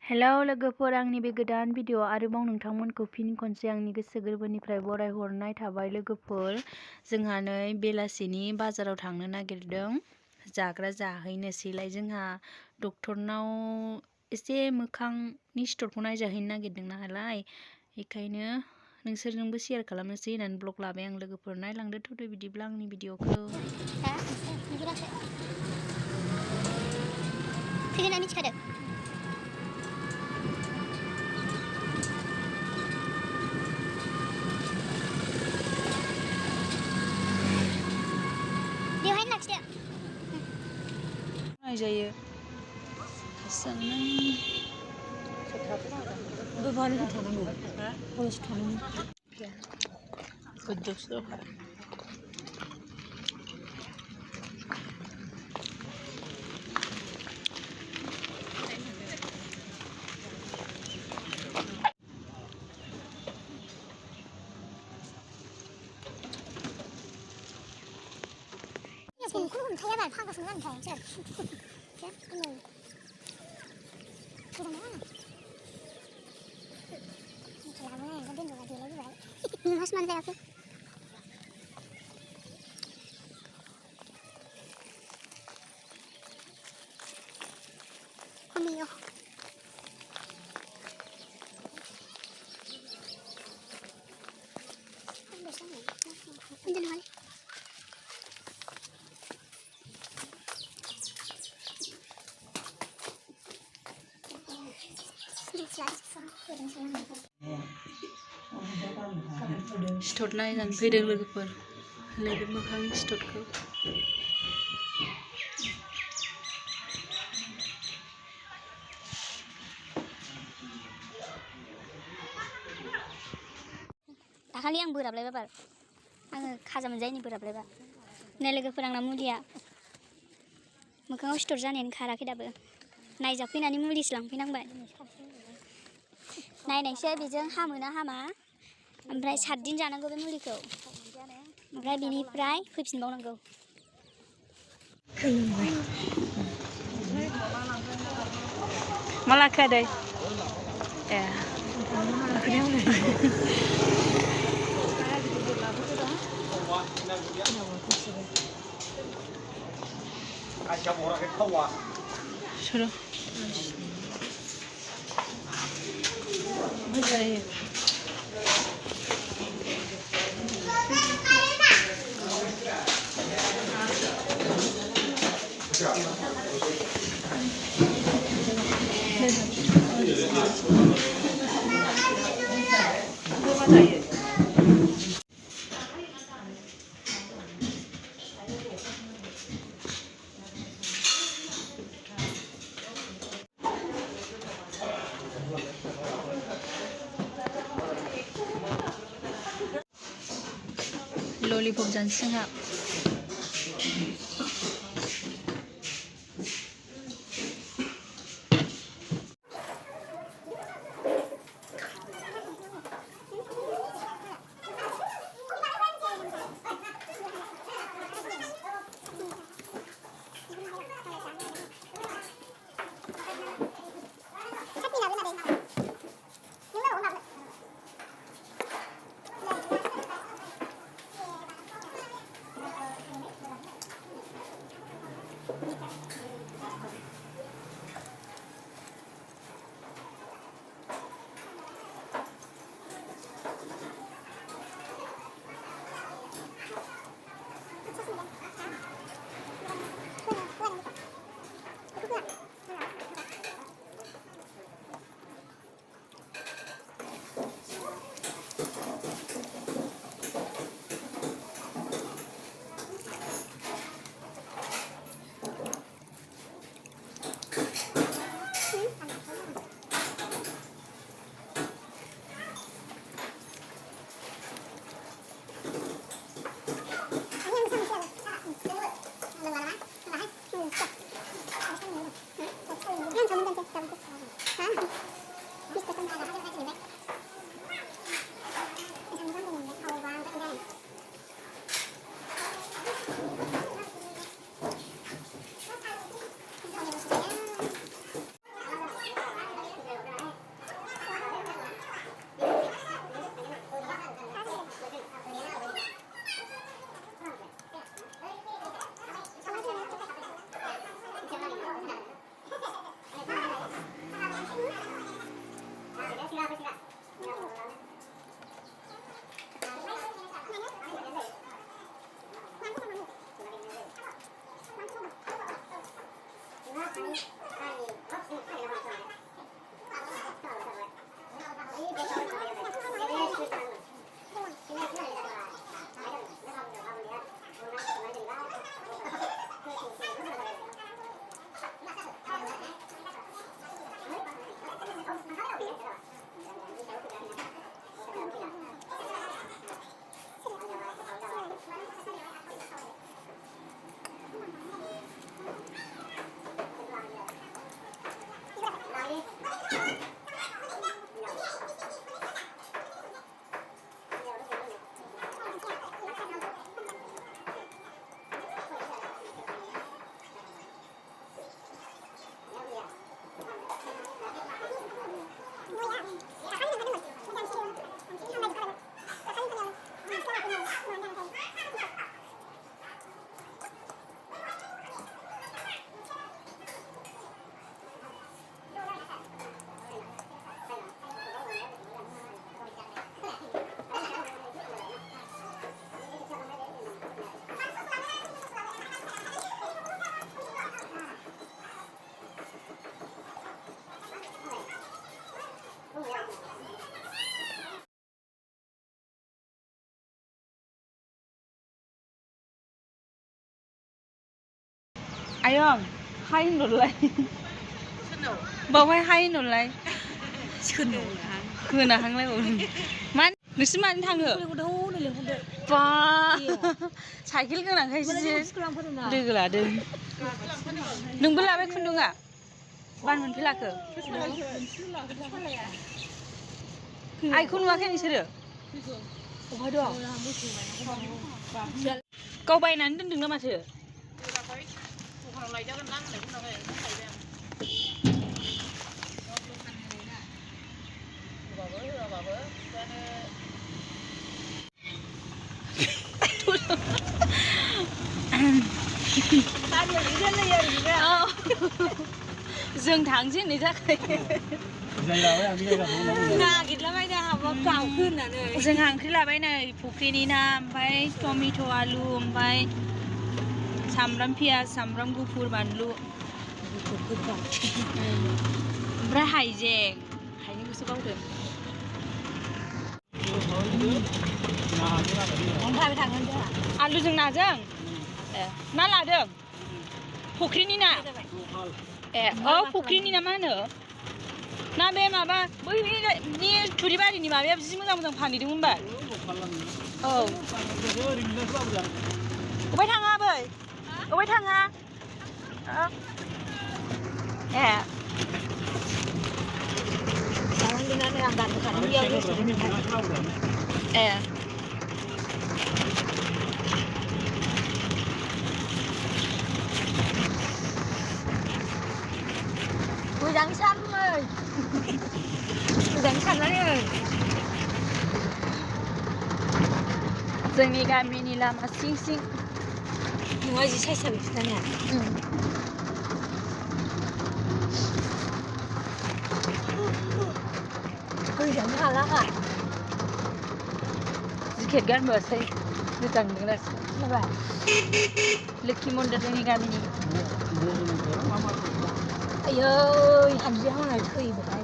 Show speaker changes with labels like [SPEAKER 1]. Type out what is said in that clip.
[SPEAKER 1] Hello लोगोफोर, आंनि बे गोदान भिडिअ आरोबाव नोंथांमोनखौ फिन खनसे आंनि गोसो गोरबोनिफ्राय बरायहरनाय थाबाय। लोगोफोर, जोंहा नै बेलासिनि बाजाराव थांनो नागिरदों, जाग्रा जाहैनोसैलाय। जोंहा डक्टरनाव एसे मोखांनि सिथरखौ नायजाहैनो नागिरदों नालाय, बेखायनो नोंसोरजोंबो शेयार खालामनोसै होननानै ब्लग लाबाय आं। लोगोफोर नायलांदो थ'दो बिदिब्ला आंनि भिडिअखौ।
[SPEAKER 2] फैगोनना मिथिखादों? बेवहायनो लाखिदो।
[SPEAKER 1] नायजायो
[SPEAKER 3] बबेहाय थानांगौ? कलेज थानांगौ।
[SPEAKER 1] गोदावसो
[SPEAKER 2] बेखौ हमथाया बाल फांगासिनो आंनिफ्राय सोर नै गोजान नङा लाबोनाय आंखौ दोनबोबाय देलायबोबाय नोंहासो मानो जायाखै खमियो उन्दुनो हाल
[SPEAKER 1] सिथर नायजानो फैदों लोगोफोर, नैबे मोखांनि सिथरखौ।
[SPEAKER 2] दाखालि आं बोराबलायबा बाल आङो खाजा मोनजायैनि बोराबलायबा नै लोगोफोर आंना मुलिया मोखाङाव सिथर जानायानो खाराखै दाबो नायजाफैनानै मुलिसो लांफैनांबाय नायनायसै बेजों हामो ना हामा ओमफ्राय 7 दिन जानांगौ बे मुलिखौ ओमफ्राय बिनिफ्राय फैफिनबावनांगौ
[SPEAKER 1] मा लाखो आदै? ए suruh जायो ललिपप जानोसै जोंहा। आयं हाय होनहरलाय बावहाय हाय होनहरलाय होनाहांलायबावदों मा नोंसोर मानो थाङो बा साइकेल गोनांखायसो लोगो लादों नोंबो लाबाय खुन्दुङा बान मोनफेराखै आइखौ नुवाखै नोंसोरो गाव बायनानै दोनदों ना माथो जों थांसै होननाय जाखायो जोंहा ओंख्रि लाबाय नै फुख्रिनि ना ओमफ्राय टमेट' आलु ओमफ्राय सामब्राम पियाज सामब्राम गुफुर बानलु ओमफ्राय हाइजें हाइजेंखौसो बावदों आलुजों नाजों ना लादों फुख्रिनि ना ए औ फुख्रिनि ना मा होनो ना बे माबा बैनि थुरिबारिनि माबाया जि मोजां मोजां फानहैदोंमोन होनबा औ अबाय थाङा बै अबाय थाङा ए ए
[SPEAKER 3] Đang săn ơi. Đang săn đấy ơi.
[SPEAKER 1] जोंनि गामिनि लामा सिं सिं
[SPEAKER 3] नङा जि साइसा बिफानिया फैजानो हाला हा
[SPEAKER 1] जिकेट गानबोआसै गोजांदोंलाय
[SPEAKER 3] माबा
[SPEAKER 1] लोखि मन्दिर जोंनि गामिनि
[SPEAKER 3] आयै हानजि हांनाय थैबाय